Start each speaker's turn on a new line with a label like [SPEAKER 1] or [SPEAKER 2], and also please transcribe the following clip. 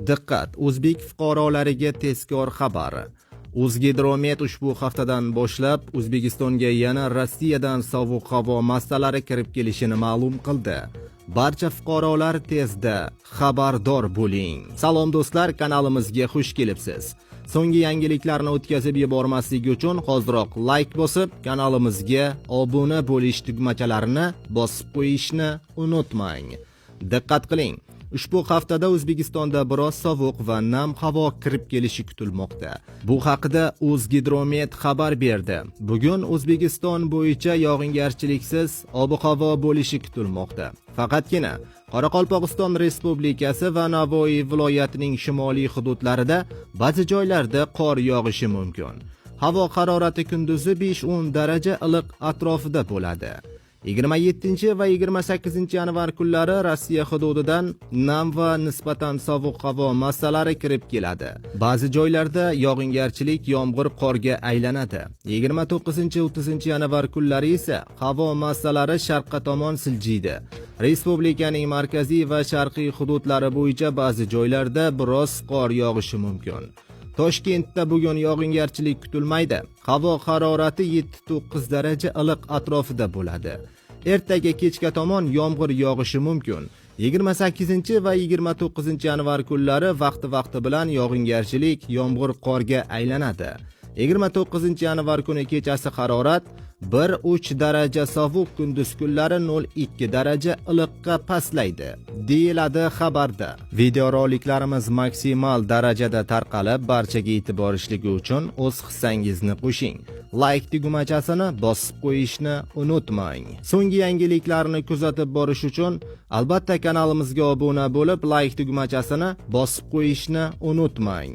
[SPEAKER 1] Diqqat, o'zbek fuqarolariga tezkor xabar. O'zgidromet ushbu haftadan boshlab O'zbekistonga yana Rossiyadan sovuq havo massalari kirib kelishini ma'lum qildi. Barcha fuqarolar tezda xabardor bo'ling. Salom do'stlar, kanalimizga xush kelibsiz. So'nggi yangiliklarni o'tkazib yubormaslik uchun hoziroq like bosib, kanalimizga obuna bo'lish tugmachalarini bosib qo'yishni unutmang. Diqqat qiling. Ushbu haftada O'zbekistonda biroz sovuq va nam havo kirib kelishi kutilmoqda. Bu haqida O'zgidromet xabar berdi. Bugun O'zbekiston bo'yicha yog'ingarchiliksiz ob-havo bo'lishi kutilmoqda. Faqatgina Qoraqalpog'iston Respublikasi va Navoiy viloyatining shimoliy hududlarida ba'zi joylarda qor yog'ishi mumkin. Havo harorati kunduzi 5-10 daraja iliq atrofida bo'ladi. 27 va 28 yanvar kunlari Rossiya hududidan nam va nisbatan sovuq havo massalari kirib keladi. Ba'zi joylarda yog'ingarchilik yomg'ir qorga aylanadi. 29-30 yanvar kunlari esa havo massalari sharqqa tomon siljiydi. Respublikaning markaziy va sharqiy hududlari bo'yicha ba'zi joylarda biroz qor yog'ishi mumkin. Toshkentda bugun yog'ingarchilik kutilmaydi. Havo harorati 7-9 daraja iliq atrofida bo'ladi. Ertaga kechga tomon yomg'ir yog'ishi mumkin. 28 va 29 yanvar kunlari vaqti bilan yog'ingarchilik yomg'ir qorga aylanadi. 29 yanvar kuni kechasi harorat 1-3 daraja sovuq, kunduz kunlari 0-2 daraja iliqqa pastlaydi, deyiladi xabarda. Videoroliklarimiz maksimal darajada tarqalib, barchaga e'tiborishligi uchun o'z hissangizni qo'shing. Like tugmachasini bosib qo'yishni unutmang. So'nggi yangiliklarni kuzatib borish uchun albatta kanalimizga obuna bo'lib, like tugmachasini bosib qo'yishni unutmang.